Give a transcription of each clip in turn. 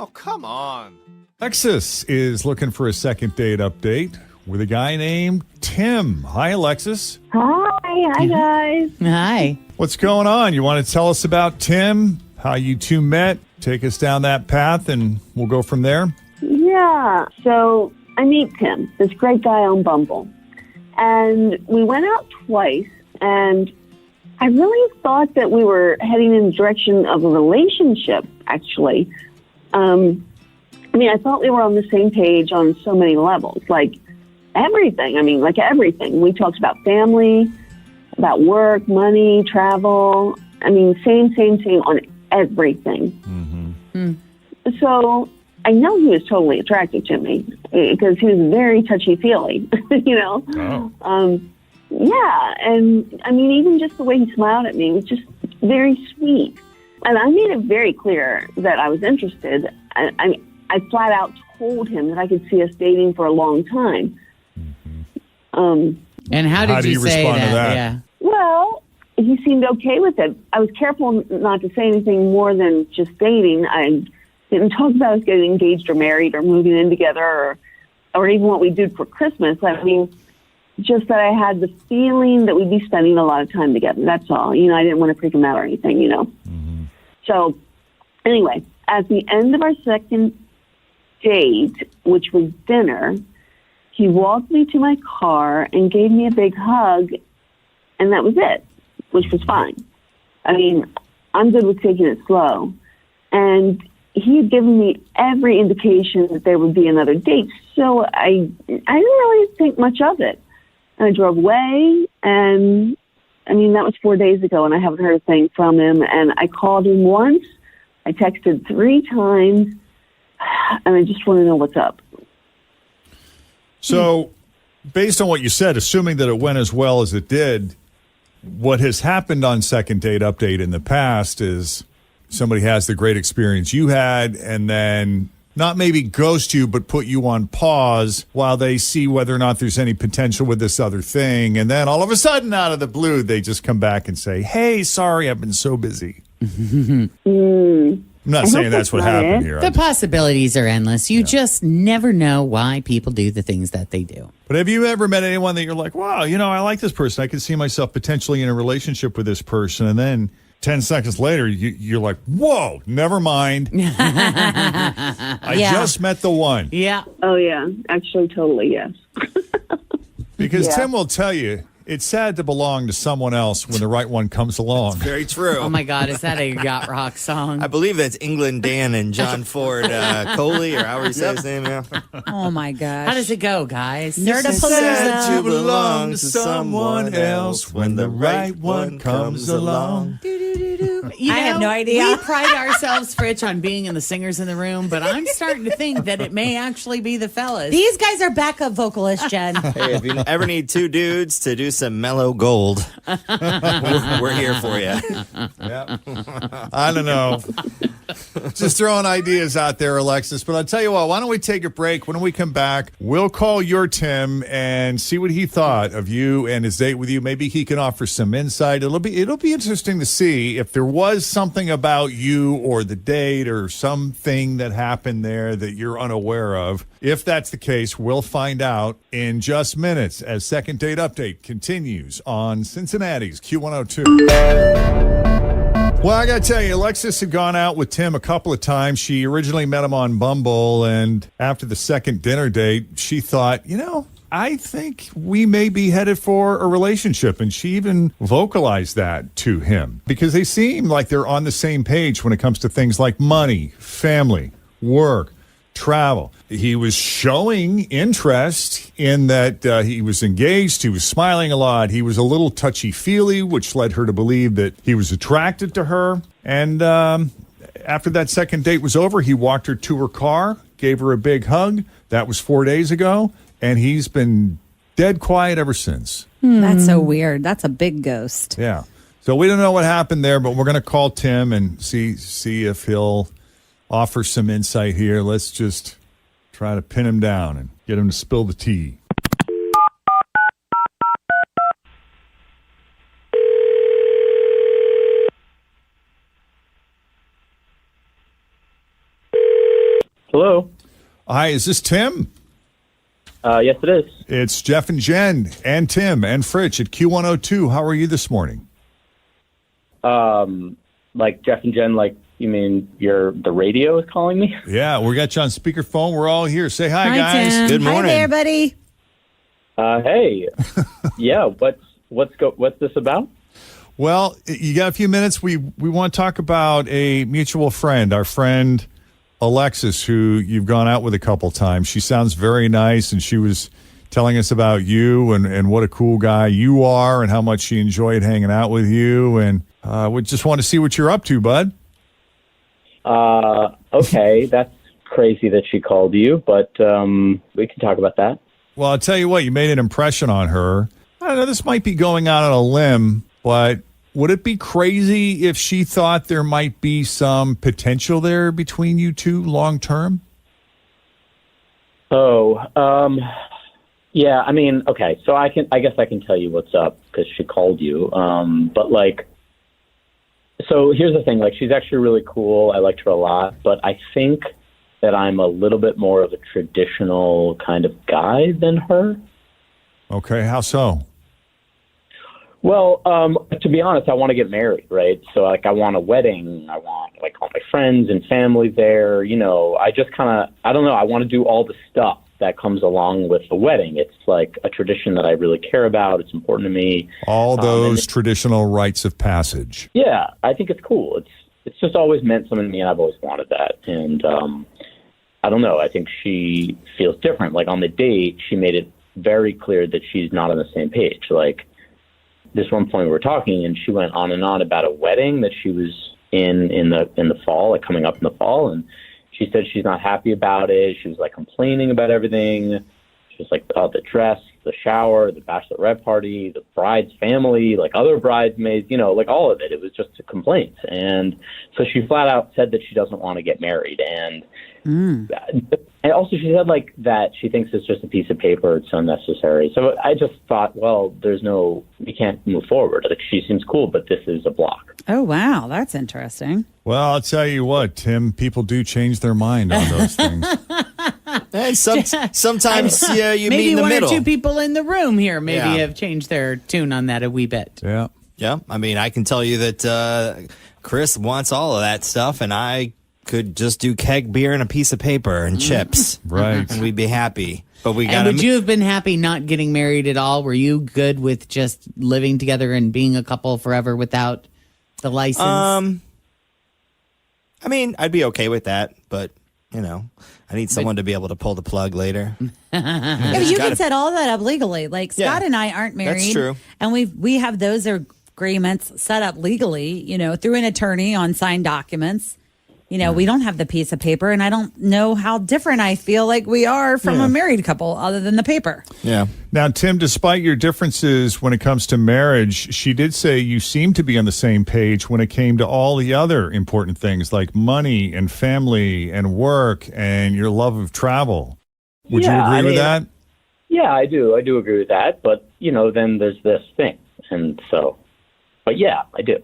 Oh, come on. Alexis is looking for a second date update with a guy named Tim. Hi, Alexis. Hi guys. Hi. What's going on? You want to tell us about Tim, how you two met? Take us down that path, and we'll go from there. Yeah, so I meet Tim, this great guy on Bumble. And we went out twice, and I really thought that we were heading in the direction of a relationship, actually. I thought we were on the same page on so many levels, like everything. Everything. We talked about family, about work, money, travel. Same on everything. Mm-hmm. So I know he was totally attracted to me because he was very touchy-feely, Oh. Yeah, and even just the way he smiled at me was just very sweet. And I made it very clear that I was interested. I flat out told him that I could see us dating for a long time. Mm-hmm. And how did you say respond to that? Yeah. Well, he seemed okay with it. I was careful not to say anything more than just dating. I didn't talk about us getting engaged or married or moving in together or even what we did for Christmas. Just that I had the feeling that we'd be spending a lot of time together. That's all. I didn't want to freak him out or anything, Mm-hmm. So anyway, at the end of our second date, which was dinner, he walked me to my car and gave me a big hug, and that was it, which was fine. I'm good with taking it slow. And he had given me every indication that there would be another date, so I didn't really think much of it. And I drove away, and that was 4 days ago, and I haven't heard a thing from him. And I called him once, I texted 3 times, and I just want to know what's up. So, based on what you said, assuming that it went as well as it did, what has happened on Second Date Update in the past is somebody has the great experience you had and then not maybe ghost you, but put you on pause while they see whether or not there's any potential with this other thing. And then all of a sudden, out of the blue, they just come back and say, hey, sorry, I've been so busy. I'm not saying that's what happened here. The possibilities are endless. You just never know why people do the things that they do. But have you ever met anyone that you're like, wow, I like this person. I can see myself potentially in a relationship with this person. And then 10 seconds later, you're like, whoa, never mind. I just met the one. Yeah. Oh, yeah. Actually, totally, yes. Because Tim will tell you, it's sad to belong to someone else when the right one comes along. Very true. Oh, my God. Is that a yacht rock song? I believe that's England Dan and John Ford Coley, or however he says his name, yeah. Oh, my gosh. How does it go, guys? Nerdapalooza. Sad to belong to someone else when the right one comes along. I have no idea. We pride ourselves, Fritch, on being in the singers in the room, but I'm starting to think that it may actually be the fellas. These guys are backup vocalists, Jen. Hey, if you ever need 2 dudes to do some mellow gold, we're here for you. Yeah. I don't know. Just throwing ideas out there, Alexis. But I'll tell you what, why don't we take a break? When we come back, we'll call your Tim and see what he thought of you and his date with you. Maybe he can offer some insight. It'll be interesting to see if there was something about you or the date or something that happened there that you're unaware of. If that's the case, we'll find out in just minutes as Second Date Update continues on Cincinnati's Q102. Well, I got to tell you, Alexis had gone out with Tim a couple of times. She originally met him on Bumble, and after the second dinner date, she thought, I think we may be headed for a relationship. And she even vocalized that to him because they seem like they're on the same page when it comes to things like money, family, work, travel. He was showing interest in that he was engaged. He was smiling a lot. He was a little touchy-feely, which led her to believe that he was attracted to her. And after that second date was over, he walked her to her car, gave her a big hug. That was 4 days ago. And he's been dead quiet ever since. That's so weird. That's a big ghost. Yeah. So we don't know what happened there, but we're going to call Tim and see if he'll offer some insight here. Let's just try to pin him down and get him to spill the tea. Hi, is this Tim? Yes, it is. It's Jeff and Jen and Tim and Fritch at Q102. How are you this morning? Like Jeff and Jen, like you mean the radio is calling me? Yeah, we got you on speakerphone. We're all here. Say hi, Hi, guys. Tim. Good Hi morning. there, buddy. Hey, yeah. What's this about? Well, you got a few minutes. We want to talk about a mutual friend, our friend Alexis, who you've gone out with a couple times. She sounds very nice, and she was telling us about you and what a cool guy you are and how much she enjoyed hanging out with you. And we just want to see what you're up to, bud. Okay, that's crazy that she called you, but we can talk about that. Well, I'll tell you what, you made an impression on her. I don't know, this might be going out on a limb, but would it be crazy if she thought there might be some potential there between you two long term? Yeah. I mean, okay. So I guess I can tell you what's up because she called you. But like, so here's the thing. Like, she's actually really cool. I liked her a lot, but I think that I'm a little bit more of a traditional kind of guy than her. Okay, how so? Well, to be honest, I want to get married, right? So, like, I want a wedding. I want, like, all my friends and family there. You know, I just kind of, I don't know, I want to do all the stuff that comes along with the wedding. It's, like, a tradition that I really care about. It's important to me. All those traditional rites of passage. Yeah, I think it's cool. It's just always meant something to me, and I've always wanted that. And I don't know, I think she feels different. Like, on the date, she made it very clear that she's not on the same page. Like, this one point we were talking, and she went on and on about a wedding that she was in the fall, like coming up in the fall, and she said she's not happy about it. She was like complaining about everything. She was like, oh, the dress, the shower, the bachelorette party, the bride's family, like other bridesmaids, you know, like all of it. It was just a complaint. And so she flat out said that she doesn't want to get married. And and also she said like that she thinks it's just a piece of paper. It's unnecessary. So I just thought, well, we can't move forward. Like, she seems cool, but this is a block. Oh, wow. That's interesting. Well, I'll tell you what, Tim, people do change their mind on those things. And sometimes you Maybe meet in the one middle. or two people in the room here maybe Yeah. have changed their tune on that a wee bit. Yeah. Yeah, I mean, I can tell you that Chris wants all of that stuff, and I could just do keg beer and a piece of paper and chips. Right. And we'd be happy. But we And got would you have been happy not getting married at all? Were you good with just living together and being a couple forever without the license? I mean, I'd be okay with that, but, you know, I need someone to be able to pull the plug later. Yeah, but you can set all that up legally. Like Scott Yeah, and I aren't married. that's true. And we have those agreements set up legally, you know, through an attorney on signed documents. You know, we don't have the piece of paper, and I don't know how different I feel like we are from a married couple other than the paper. Yeah. Now, Tim, despite your differences when it comes to marriage, she did say you seem to be on the same page when it came to all the other important things like money and family and work and your love of travel. Would you agree with that? Yeah, I do. I do agree with that. But, you know, then there's this thing. And so, but yeah, I do.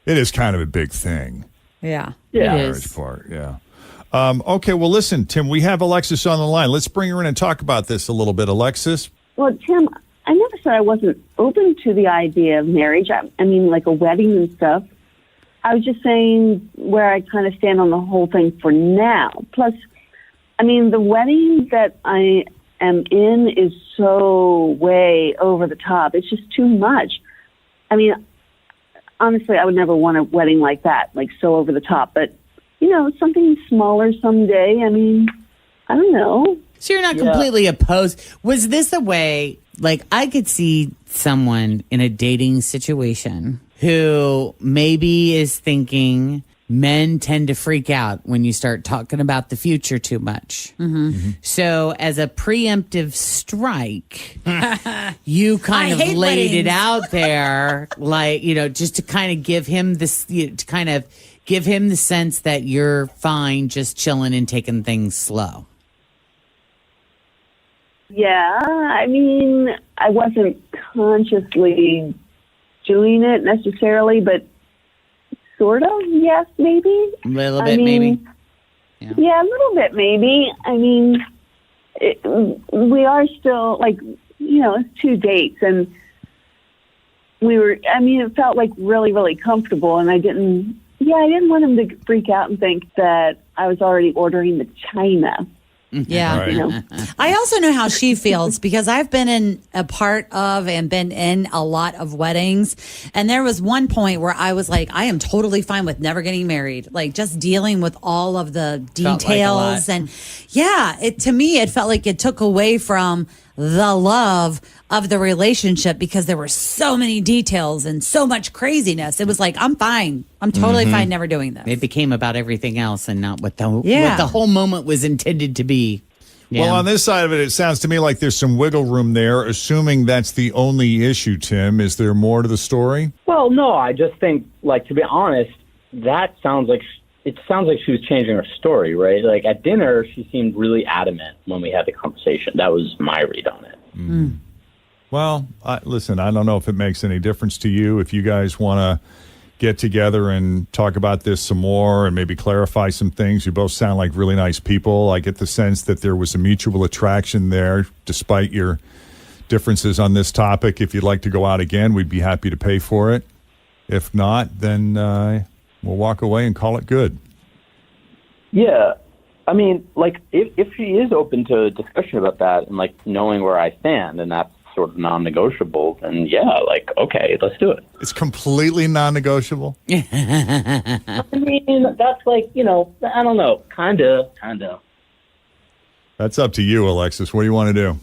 It is kind of a big thing. Yeah. Yeah. It Marriage is. part, yeah. Okay, well, listen, Tim, we have Alexis on the line. Let's bring her in and talk about this a little bit. Alexis? Well, Tim, I never said I wasn't open to the idea of marriage. I mean, like a wedding and stuff. I was just saying where I kind of stand on the whole thing for now. Plus, I mean, the wedding that I am in is so way over the top. It's just too much. I mean, honestly, I would never want a wedding like that, like so over the top. But, you know, something smaller someday. I mean, I don't know. So you're not completely opposed. Was this a way, like, I could see someone in a dating situation who maybe is thinking men tend to freak out when you start talking about the future too much. So as a preemptive strike, you kind I of hate laid it weddings. out there, like, you know, just to kind of give him this, to kind of give him the sense that you're fine just chilling and taking things slow. Yeah, I mean, I wasn't consciously doing it necessarily, but sort of, yes, maybe. A little I bit, mean, maybe. Yeah, a little bit, maybe. I mean, we are still like, it's 2 dates, and it felt like really, really comfortable, and I didn't want him to freak out and think that I was already ordering the china. Yeah. Right. I also know how she feels because I've been in a part of and been in a lot of weddings. And there was one point where I was like, I am totally fine with never getting married. Like just dealing with all of the details. And to me, it felt like it took away from the love of the relationship because there were so many details and so much craziness. It was like, I'm fine. I'm totally fine never doing this. It became about everything else and not what the whole moment was intended to be. Yeah. Well, on this side of it, it sounds to me like there's some wiggle room there, assuming that's the only issue, Tim. Is there more to the story? Well, no, I just think, like, to be honest, it sounds like she was changing her story, right? Like at dinner, she seemed really adamant when we had the conversation. That was my read on it. Mm. Well, listen, I don't know if it makes any difference to you. If you guys want to get together and talk about this some more and maybe clarify some things, you both sound like really nice people. I get the sense that there was a mutual attraction there, despite your differences on this topic. If you'd like to go out again, we'd be happy to pay for it. If not, then we'll walk away and call it good. Yeah. I mean, like, if she is open to discussion about that and, like, knowing where I stand, and that's sort of non-negotiable, then, like, okay, let's do it. It's completely non-negotiable? I mean, that's like, I don't know, kind of. That's up to you, Alexis. What do you want to do?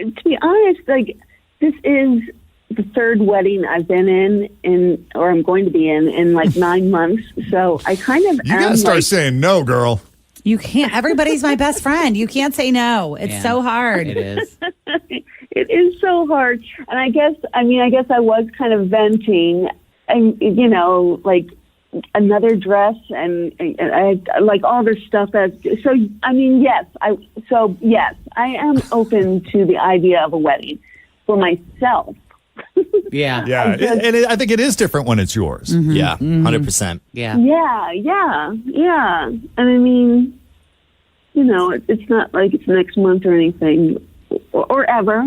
To be honest, like, this is the third wedding I've been in or I'm going to be in like 9 months. So I kind of You got to start saying no, girl. You can't. Everybody's my best friend. You can't say no. It's so hard. It is. It is so hard. And I guess I was kind of venting and, like another dress and I like all this stuff. Yes, I am open to the idea of a wedding for myself. Yeah. I think it is different when it's yours. Mm-hmm. Yeah, 100%. Yeah. And I mean, it's not like it's next month or anything or ever.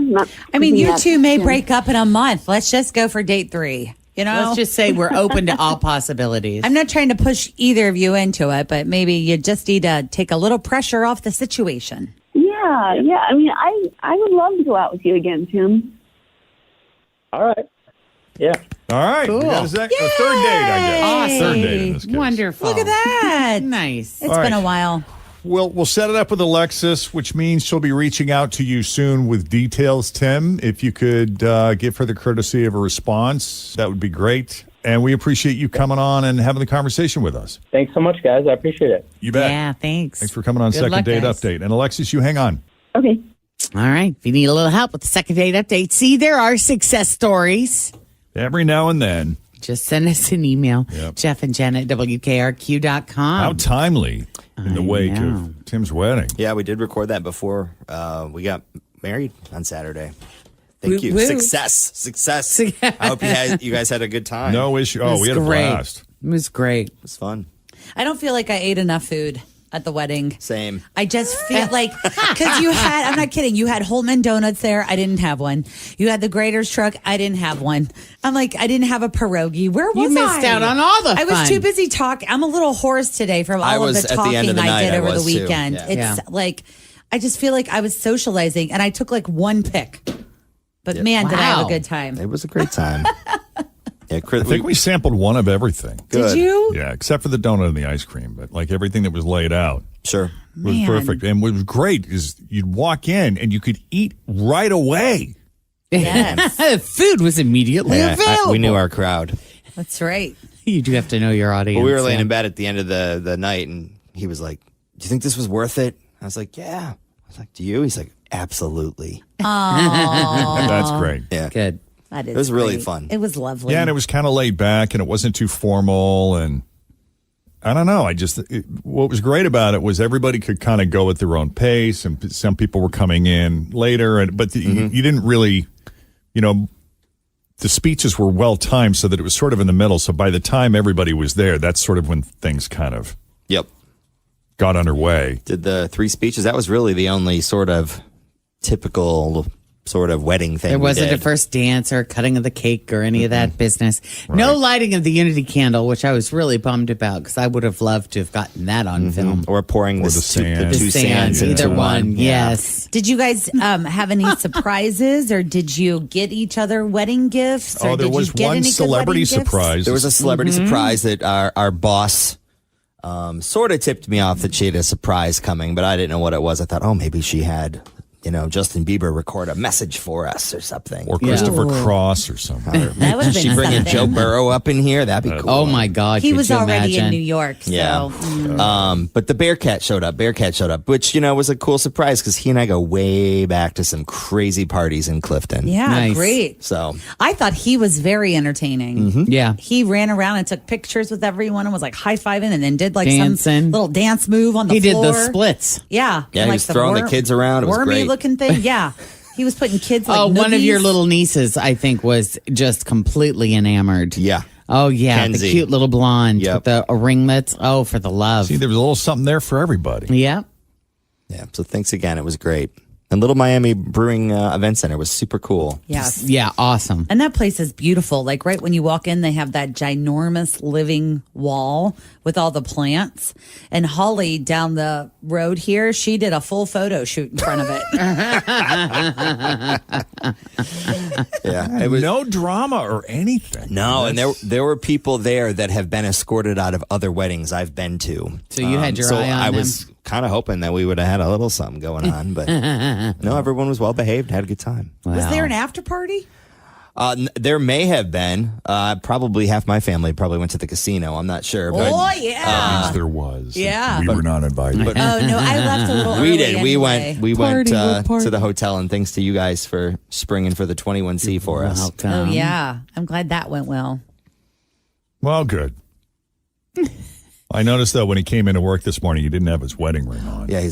You two may break up in a month. Let's just go for date 3. Let's just say we're open to all possibilities. I'm not trying to push either of you into it, but maybe you just need to take a little pressure off the situation. Yeah. I mean, I would love to go out with you again, Tim. All right. Yeah. All right. Cool. We got a third date, I guess. Awesome. Third date in this case. Wonderful. Look at that. Nice. It's been a while. We'll set it up with Alexis, which means she'll be reaching out to you soon with details, Tim. If you could give her the courtesy of a response, that would be great. And we appreciate you coming on and having the conversation with us. Thanks so much, guys. I appreciate it. You bet. Yeah, thanks. Thanks for coming on Good Second luck, Date guys. Update. And Alexis, you hang on. Okay. All right. If you need a little help with the second date update, see, there are success stories. Every now and then. Just send us an email. Yep. Jeff and Jenn at WKRQ.com. How timely in the wake of Tim's wedding. Yeah, we did record that before we got married on Saturday. Thank you. Woo. Success. I hope you guys had a good time. No issue. Oh, we had a blast. It was great. It was fun. I don't feel like I ate enough food at the wedding. Same. I just feel like, because I'm not kidding, you had Holman Donuts there. I didn't have one. You had the Grater's truck. I didn't have one. I'm like, I didn't have a pierogi. Where was I? You missed out on all the I was fun. too busy talking. I'm a little hoarse today from all of the at the end talking of the I night, did I over the was too. weekend. Yeah. It's like, I just feel like I was socializing and I took like one pick. But man, did I have a Wow. good time. It was a great time. Yeah, Chris, I think we sampled one of everything. good. Did you? Yeah, except for the donut and the ice cream. But like everything that was laid out Sure. was Man. perfect. And what was great is you'd walk in and you could eat right away. Yes. Food was immediately Yeah, available. we knew our crowd. That's right. You do have to know your audience. But we were laying yeah. in bed at the end of the night, and he was like, "Do you think this was worth it?" I was like, "Yeah." I was like, "Do you?" He's like, "Absolutely." That's great. Yeah. Good. That is It was really great. fun. It was lovely. Yeah, and it was kind of laid back and it wasn't too formal. And I don't know. What was great about it was everybody could kind of go at their own pace, and some people were coming in later. But you didn't really, the speeches were well timed so that it was sort of in the middle. So by the time everybody was there, that's sort of when things kind of Yep. got underway. Did the 3 speeches. That was really the only sort of typical sort of wedding thing. There wasn't we a did. first dance or cutting of the cake or any of that business. No lighting of the unity candle, which I was really bummed about because I would have loved to have gotten that on film. Or pouring Or the the sand. two sands either into one. Yeah. Yes. Did you guys have any surprises, or did you get each other wedding gifts? Or Oh, there did was you get one any good celebrity wedding gifts? surprise. There was a celebrity surprise that our boss sort of tipped me off that she had a surprise coming, but I didn't know what it was. I thought, maybe she had, Justin Bieber record a message for us or something. Or Christopher Cross or something. That would have been She bringing something. Joe Burrow up in here? That'd be cool. Oh my God. He could was you already imagine? in New York. So. Yeah. But the Bearcat showed up. Which, was a cool surprise because he and I go way back to some crazy parties in Clifton. Yeah, Nice. great. So, I thought he was very entertaining. Yeah. He ran around and took pictures with everyone and was like high-fiving and then did like Dancing. some little dance move on the He did floor. the splits. Yeah. Yeah, and he was throwing the kids around. It was wormy great. looking thing. Yeah. He was putting kids like One of your noogies. little nieces, I think, was just completely enamored. yeah. Oh, yeah. Kenzie. The cute little blonde Yep. with the ringlets. Oh, for the love. See, there was a little something there for everybody. Yeah. Yeah. So thanks again. It was great. And Little Miami Brewing Event Center was super cool. Yes. Yeah. Awesome. And that place is beautiful. Like right when you walk in, they have that ginormous living wall with all the plants. And Holly down the road here, she did a full photo shoot in front of it. Yeah. It was No drama or anything. No, and there were people there that have been escorted out of other weddings I've been to. So you had your so eye on I them? was kind of hoping that we would have had a little something going on, but no, everyone was well behaved, had a good time. Was there an after party? There may have been. Probably half my family probably went to the casino. I'm not sure, but Oh, yeah. Yes, there was. Yeah. We were not invited. Oh, no, I left a little early we did. Anyway. We went Party. to the hotel, and thanks to you guys for springing for the 21C for us. Welcome. Oh, yeah. I'm glad that went well. Well, good. I noticed, though, when he came into work this morning, he didn't have his wedding ring on. Yeah,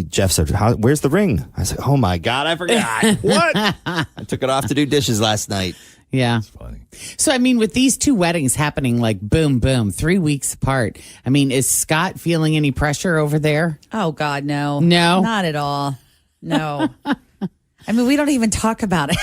Jeff said, "Where's the ring?" I was like, "Oh my God, I forgot." What? I took it off to do dishes last night. Yeah. Funny. So, I mean, with these two weddings happening like boom, boom, 3 weeks apart, I mean, is Scott feeling any pressure over there? Oh, God, no. No? Not at all. No. I mean, we don't even talk about it.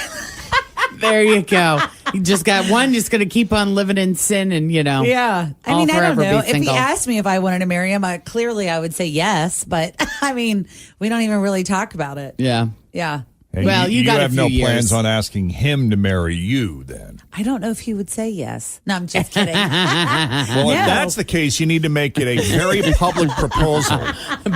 There you go. You just got one just going to keep on living in sin and, Yeah. I All mean, I don't forever be know. If he single. asked me if I wanted to marry him, clearly I would say yes. But I mean, we don't even really talk about it. Yeah. Yeah. And Well, you got a have no few plans years. on asking him to marry you, then. I don't know if he would say yes. No, I'm just kidding. Well, if No. that's the case, you need to make it a very public proposal.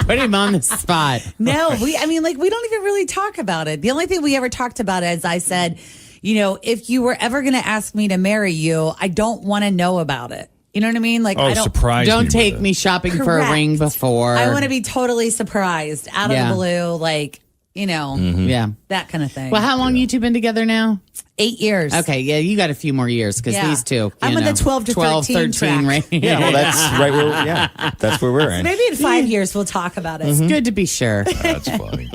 Put him on the spot. No, we don't even really talk about it. The only thing we ever talked about is I said, if you were ever going to ask me to marry you, I don't want to know about it. You know what I mean? Like, Oh, I don't. surprise me Don't with take it. me shopping for a Correct. ring before. I want to be totally surprised out Yeah. of the blue, like, Yeah. that kind of thing. Well, how long you two been together now? 8 years. Okay, yeah, you got a few more years because Yeah. these two. I'm you on the know, 12 to 13 track. range. Yeah, well, that's right where that's where we're in. Maybe in 5 years we'll talk about it. It's good to be sure. That's funny.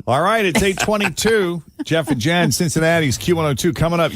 All right, it's 8:22. Jeff and Jenn, Cincinnati's Q102 coming up.